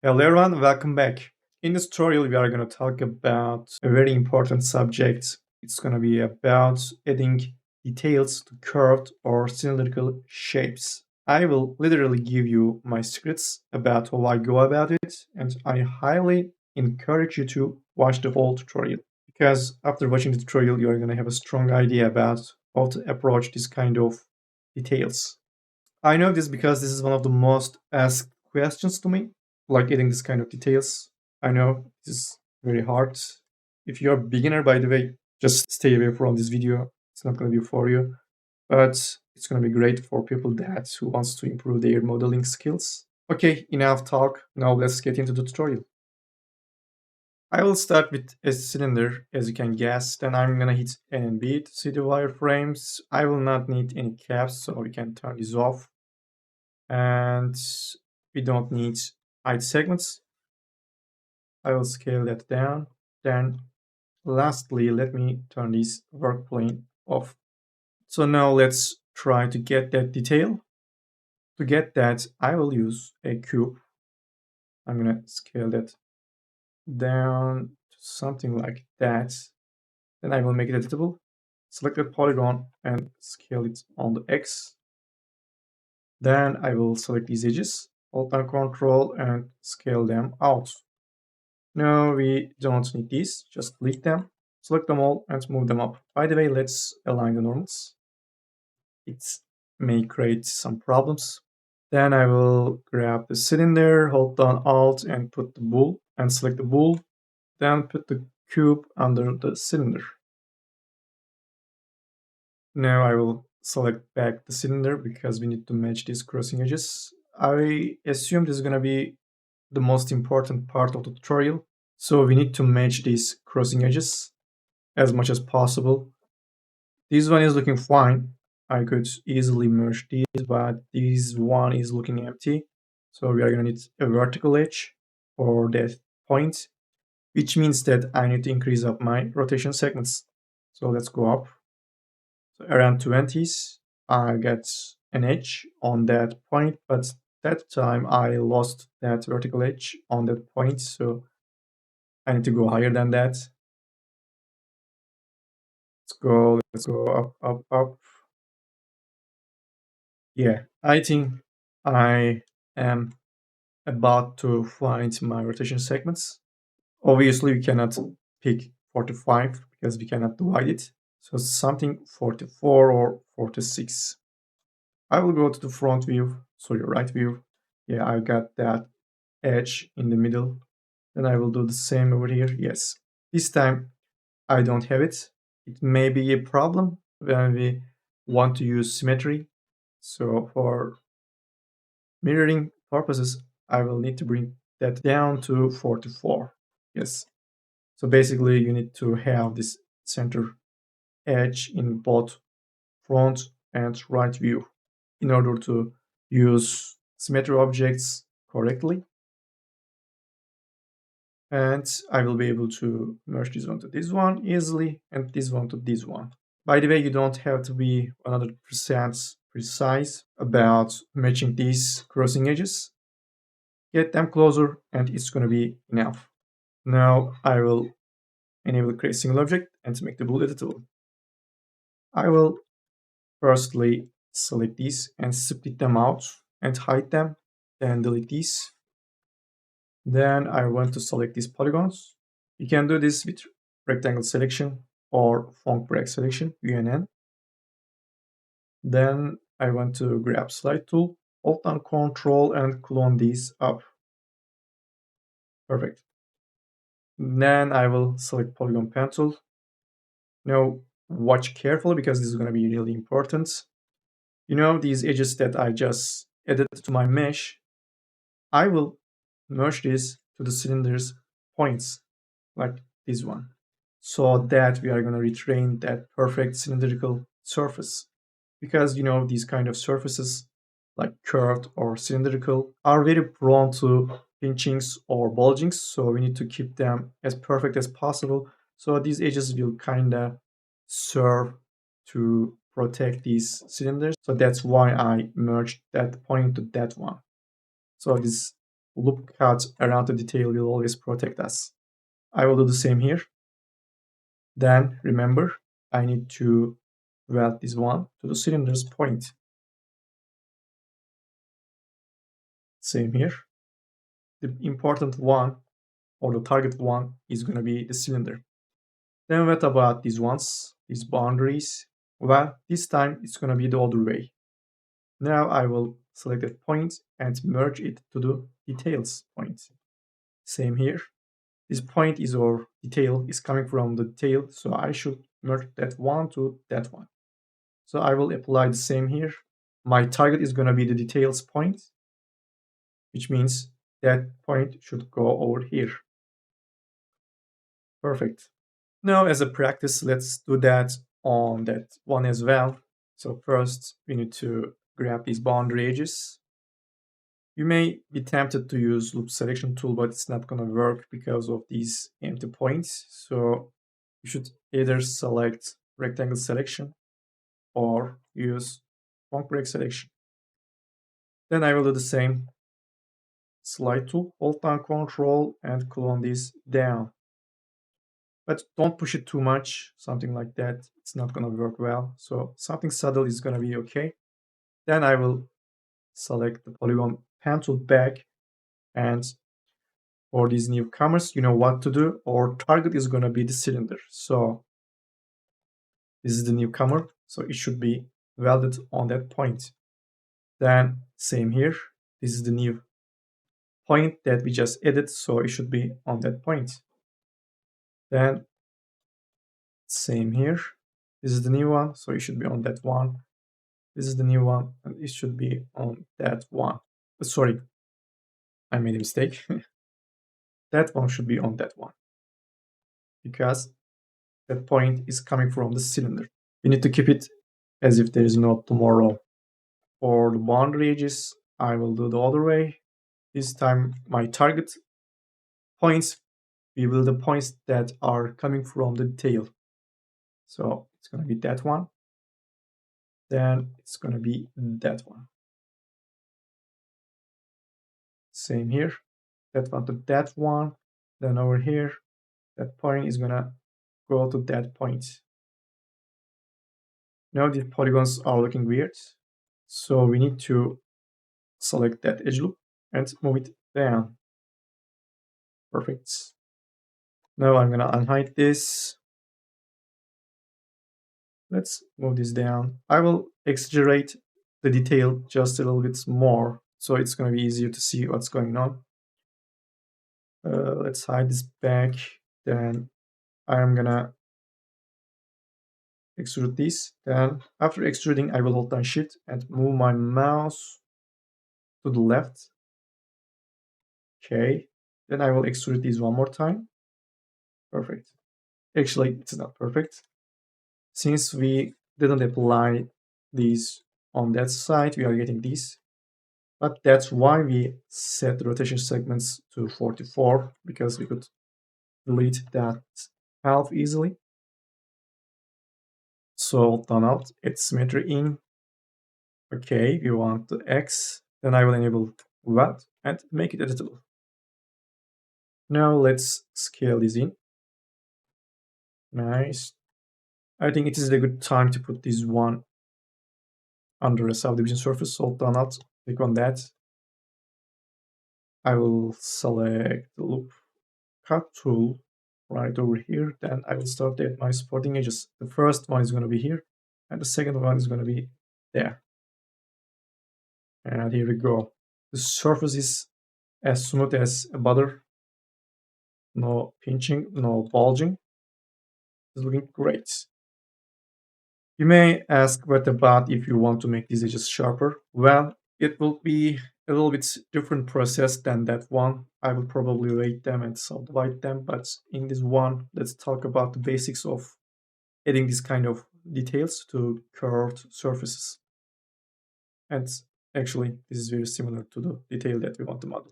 Hello everyone, welcome back. In this tutorial, we are going to talk about a very important subject. It's going to be about adding details to curved or cylindrical shapes. I will literally give you my secrets about how I go about it, and I highly encourage you to watch the whole tutorial because after watching the tutorial, you are going to have a strong idea about how to approach this kind of details. I know this because this is one of the most asked questions to me, like getting this kind of details. I know this is very hard. If you're a beginner, by the way, just stay away from this video. It's not going to be for you, but it's going to be great for people that who wants to improve their modeling skills. Okay, enough talk. Now let's get into the tutorial. I will start with a cylinder, as you can guess. Then I'm gonna hit A and B to see the wireframes. I will not need any caps, so we can turn this off. And we don't need height segments. I will scale that down. Then lastly, let me turn this work plane off. So now let's try to get that detail. To get that, I will use a cube. I'm gonna scale that down to something like that. Then I will make it editable. Select the polygon and scale it on the X. Then I will select these edges, hold down Control and scale them out. No, we don't need these. Just delete them, select them all, and move them up. By the way, let's align the normals. It may create some problems. Then I will grab the cylinder, hold down Alt, and put the bool, and select the bool. Then put the cube under the cylinder. Now I will select back the cylinder because we need to match these crossing edges. I assume this is going to be the most important part of the tutorial. So we need to match these crossing edges as much as possible. This one is looking fine. I could easily merge these, but this one is looking empty. So we are going to need a vertical edge for that point, which means that I need to increase up my rotation segments. So let's go up. So around 20s, I get an edge on that point, but that time I lost that vertical edge on that point. So I need to go higher than that. Let's go up, up, up. Yeah, I think I am about to find my rotation segments. Obviously, we cannot pick 45 because we cannot divide it. So something 44 or 46. I will go to the front view, sorry, right view. Yeah, I got that edge in the middle. Then I will do the same over here. Yes, this time I don't have it. It may be a problem when we want to use symmetry. So for mirroring purposes, I will need to bring that down to 44. Yes. So basically you need to have this center edge in both front and right view in order to use symmetry objects correctly. And I will be able to merge this one to this one easily and this one to this one. By the way, you don't have to be 100% precise about matching these crossing edges. Get them closer and it's going to be enough. Now I will enable create single object and to make the bool editable. I will firstly select these and split them out and hide them, then delete these. Then I want to select these polygons. You can do this with rectangle selection or func break selection, UNN. Then I want to grab slide tool, hold down Control and clone these up. Perfect. Then I will select polygon pen tool. Now watch carefully because this is going to be really important. You know these edges that I just added to my mesh, I will merge this to the cylinder's points, like this one, so that we are going to retrain that perfect cylindrical surface. Because you know these kind of surfaces, like curved or cylindrical, are very prone to pinchings or bulgings, so we need to keep them as perfect as possible. So these edges will kind of serve to protect these cylinders. So that's why I merged that point to that one. So this loop cut around the detail will always protect us. I will do the same here. Then remember, I need to weld this one to the cylinder's point. Same here. The important one, or the target one, is going to be the cylinder. Then what about these ones, these boundaries? Well, this time it's going to be the other way. Now I will select that point and merge it to the details point. Same here. This point is our detail, is coming from the detail, so I should merge that one to that one. So I will apply the same here. My target is going to be the details point, which means that point should go over here. Perfect. Now, as a practice, let's do that on that one as well. So first, we need to grab these boundary edges. You may be tempted to use loop selection tool, but it's not going to work because of these empty points. So you should either select rectangle selection or use point break selection. Then I will do the same. Slide tool, hold down Control and clone this down. But don't push it too much, something like that. It's not going to work well. So something subtle is going to be okay. Then I will select the polygon pen tool back, and for these newcomers, you know what to do. Our target is going to be the cylinder. So this is the newcomer, so it should be welded on that point. Then same here. This is the new point that we just added, so it should be on that point. Then same here. This is the new one, so it should be on that one. This is the new one, and it should be on that one. Sorry, I made a mistake. That one should be on that one, because that point is coming from the cylinder. We need to keep it as if there is no tomorrow. For the boundary edges, I will do the other way. This time my target points, we will the points that are coming from the tail. So it's going to be that one. Then it's going to be that one. Same here. That one to that one. Then over here, that point is going to go to that point. Now the polygons are looking weird. So we need to select that edge loop and move it down. Perfect. Now I'm going to unhide this. Let's move this down. I will exaggerate the detail just a little bit more, so it's going to be easier to see what's going on. Let's hide this back. Then I'm going to extrude this. Then after extruding, I will hold down Shift and move my mouse to the left. Okay. Then I will extrude these one more time. Perfect. Actually, it's not perfect. Since we didn't apply these on that side, we are getting these. But that's why we set the rotation segments to 44, because we could delete that half easily. So done out, it's symmetry in. Okay, we want the X. Then I will enable weld and make it editable. Now let's scale this in. Nice. I think it is a good time to put this one under a subdivision surface. So done out, click on that. I will select the loop cut tool right over here. Then I will start at my supporting edges. The first one is going to be here, and the second one is going to be there. And here we go. The surface is as smooth as a butter. No pinching, no bulging. It's looking great. You may ask, what about if you want to make these edges sharper? Well, it will be a little bit different process than that one. I will probably weight them and subdivide them, but in this one, let's talk about the basics of adding this kind of details to curved surfaces. And actually, this is very similar to the detail that we want to model.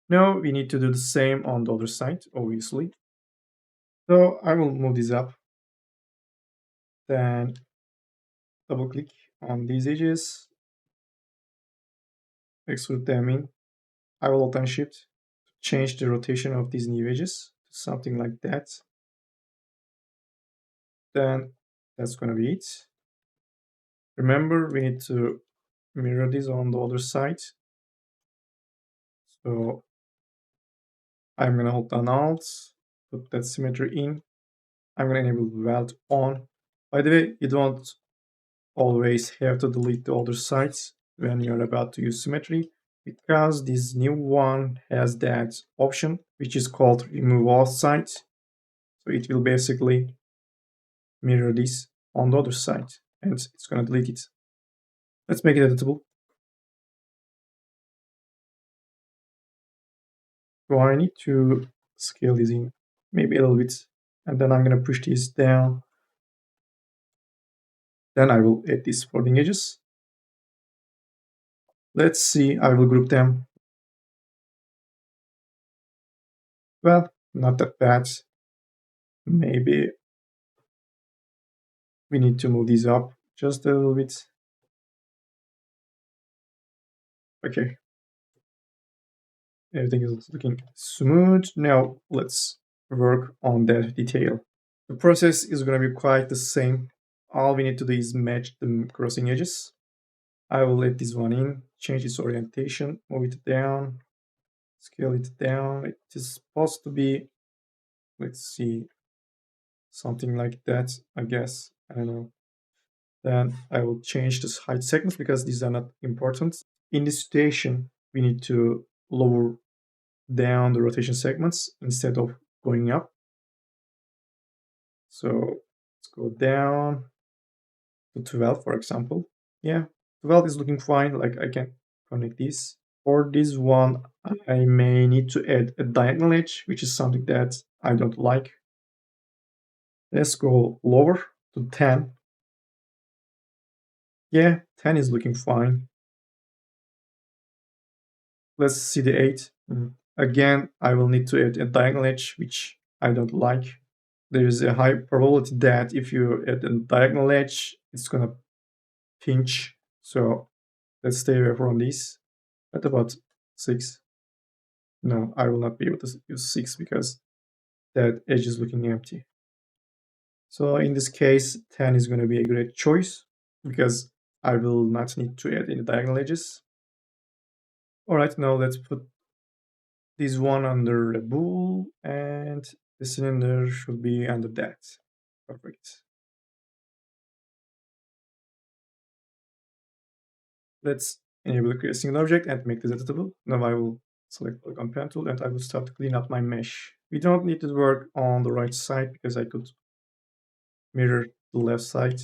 Now we need to do the same on the other side, obviously. So I will move this up, then double click on these edges, extrude them in. I will Alt and Shift, change the rotation of these new edges to something like that. Then that's going to be it. Remember, we need to mirror this on the other side. So I'm going to hold down Alt, put that symmetry in. I'm going to enable weld on. By the way, you don't always have to delete the older sites when you're about to use symmetry, because this new one has that option which is called remove all sites. So it will basically mirror this on the other side and it's going to delete it. Let's make it editable. So I need to scale this in maybe a little bit, and then I'm going to push this down. Then I will add these folding edges. Let's see, I will group them. Well, not that bad. Maybe we need to move these up just a little bit. Okay. Everything is looking smooth. Now let's work on that detail. The process is going to be quite the same. All we need to do is match the crossing edges. I will let this one in, change its orientation, move it down, scale it down. It is supposed to be, let's see, something like that, I guess. I don't know. Then I will change this height segments because these are not important. In this situation, we need to lower down the rotation segments instead of going up. So let's go down to 12, for example. Yeah, 12 is looking fine. Like I can connect this. For this one, I may need to add a diagonal edge, which is something that I don't like. Let's go lower to 10. Yeah, 10 is looking fine. Let's see the 8. Again, I will need to add a diagonal edge, which I don't like. There is a high probability that if you add a diagonal edge, it's gonna pinch. So let's stay away from this. What about 6? No, I will not be able to use 6 because that edge is looking empty. So in this case, 10 is going to be a great choice because I will not need to add any diagonal edges. All right, now let's put this one under a bool and the cylinder should be under that. Perfect. Let's enable the create single object and make this editable. Now I will select polygon pen tool and I will start to clean up my mesh. We don't need to work on the right side because I could mirror the left side.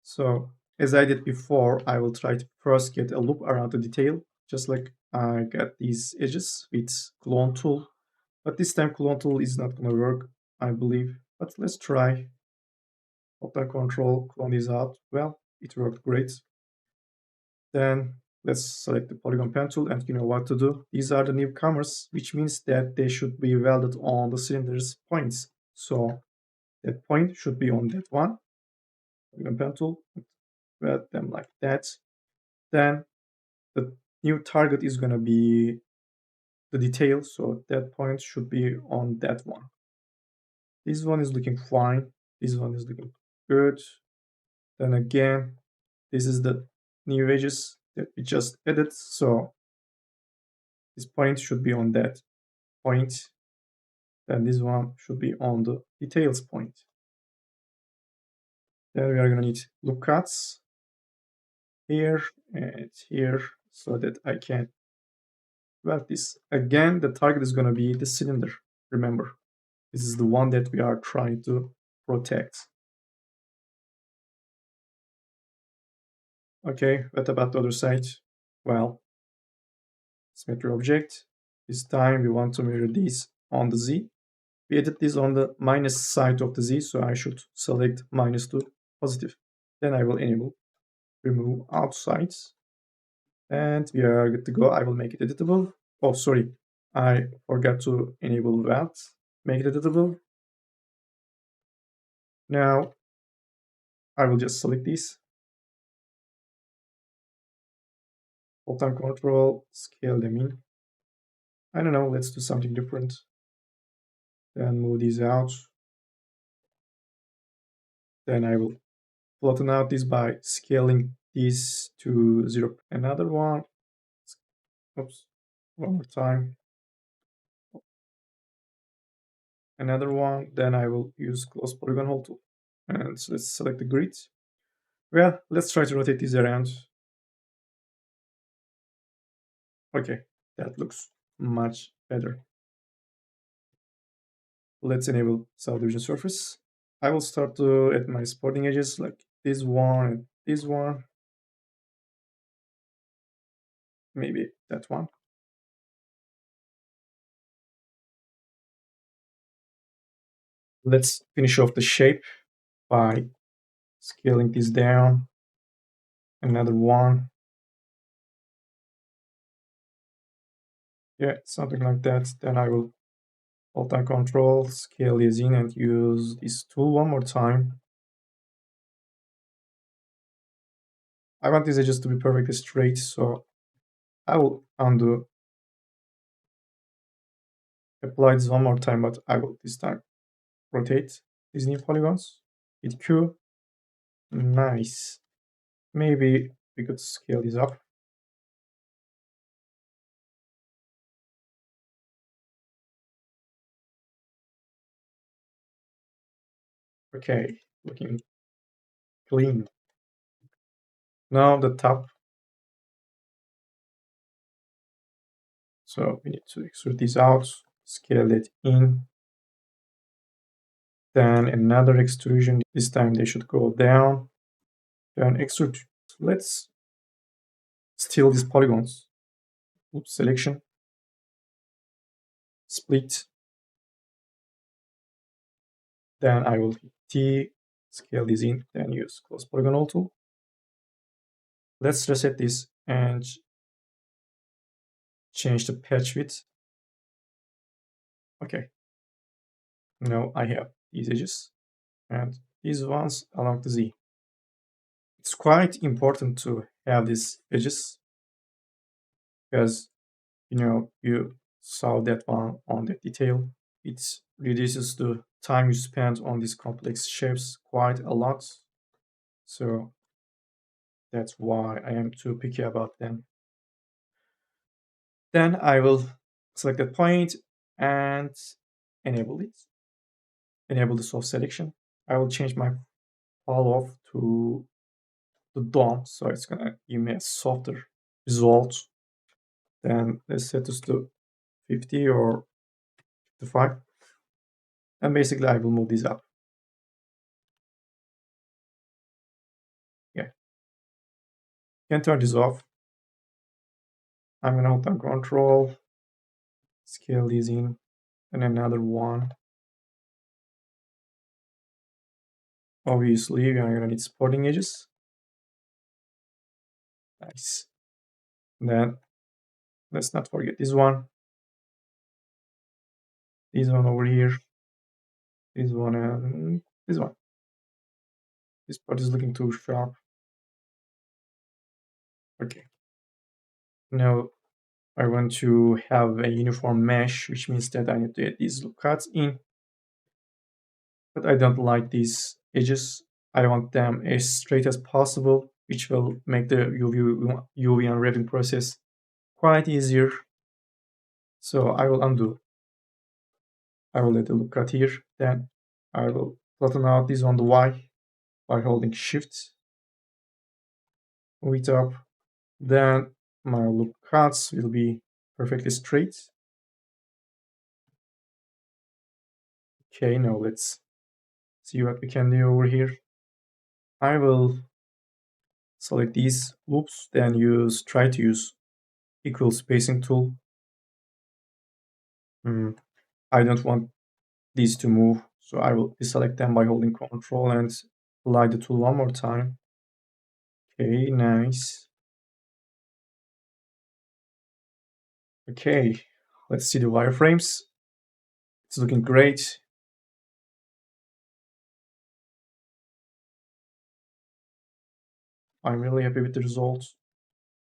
So as I did before, I will try to first get a loop around the detail, just like I got these edges with clone tool. But this time clone tool is not going to work, I believe. But let's try. Alt Control, clone this out. Well, it worked great. Then let's select the polygon pen tool and you know what to do. These are the newcomers, which means that they should be welded on the cylinder's points. So that point should be on that one. Polygon pen tool, weld them like that. Then the new target is going to be the detail, so that point should be on that one. This one is looking fine. This one is looking good. Then again, this is the new edges that we just added, so this point should be on that point. Then this one should be on the details point. Then we are going to need loop cuts here and here so that I can weld this. Again, the target is going to be the cylinder, remember. This is the one that we are trying to protect. Okay, what about the other side? Well, symmetry object. This time we want to mirror this on the Z. We added this on the minus side of the Z, so I should select minus to positive. Then I will enable remove outsides. And we are good to go. I will make it editable. Oh, sorry. I forgot to enable that. Make it editable. Now I will just select this. Alt Control, scale them in. I don't know, let's do something different. Then move these out. Then I will flatten out this by scaling this to 0. Another one. Oops. One more time. Another one. Then I will use close polygon hole tool. And so let's select the grid. Well, let's try to rotate this around. Okay, that looks much better. Let's enable subdivision surface. I will start to add my supporting edges like this one and this one. Maybe that one. Let's finish off the shape by scaling this down. Another one. Yeah, something like that. Then I will Alt and Control, scale this in and use this tool one more time. I want these edges to be perfectly straight, so I will undo, apply this one more time, but I will this time rotate these new polygons. Hit Q. Nice. Maybe we could scale this up. Okay, looking clean. Now the top. So we need to extrude this out, scale it in. Then another extrusion. This time they should go down. Then extrude. Let's steal these polygons. Oops, selection. Split. Then I will hit T, scale this in, then use close polygon tool. Let's reset this and change the patch width. Okay. Now I have these edges and these ones along the Z. It's quite important to have these edges because you saw that one on the detail. It reduces the time you spend on these complex shapes quite a lot. So that's why I am too picky about them. Then I will select that point and enable it. Enable the soft selection. I will change my fall off to the DOM, so it's gonna give me a softer result. Then let's set this to 50 or 55. And basically I will move this up. Yeah. Can turn this off. I'm gonna hold down control, scale this in, and another one. Obviously, we are gonna need supporting edges. Nice. Then let's not forget this one. This one over here. This one and this one. This part is looking too sharp. Okay. Now I want to have a uniform mesh, which means that I need to add these cuts in. But I don't like these edges. I want them as straight as possible, which will make the UV unwrapping process quite easier. So I will undo. I will let the look cut here. Then I will flatten out this on the Y by holding Shift. Move it up. Then my loop cuts will be perfectly straight. Okay, now let's see what we can do over here. I will select these loops, then try to use equal spacing tool. I don't want these to move, so I will deselect them by holding Control and apply the tool one more time. Okay, nice. Okay, let's see the wireframes. It's looking great. I'm really happy with the results.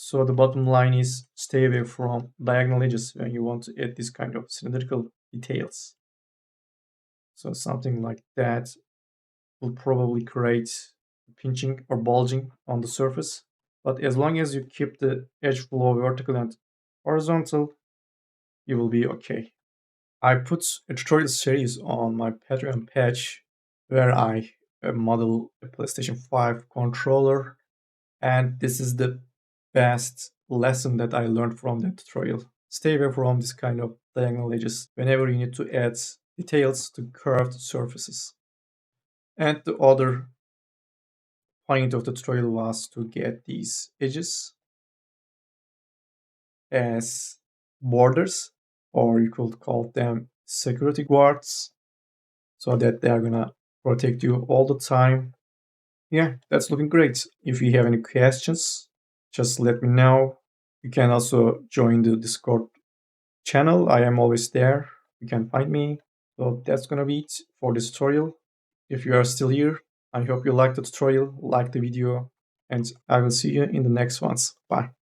So the bottom line is stay away from diagonal edges when you want to add this kind of cylindrical details. So something like that will probably create pinching or bulging on the surface. But as long as you keep the edge flow vertical and horizontal, you will be okay. I put a tutorial series on my Patreon page where I model a PlayStation 5 controller, and this is the best lesson that I learned from that tutorial. Stay away from this kind of diagonal edges whenever you need to add details to curved surfaces. And the other point of the tutorial was to get these edges as borders, or you could call them security guards, so that they are gonna protect you all the time. Yeah, that's looking great. If you have any questions, just let me know. You can also join the Discord channel. I am always there. You can find me. So that's gonna be it for this tutorial. If you are still here, I hope you liked the tutorial, liked the video, and I will see you in the next ones. Bye.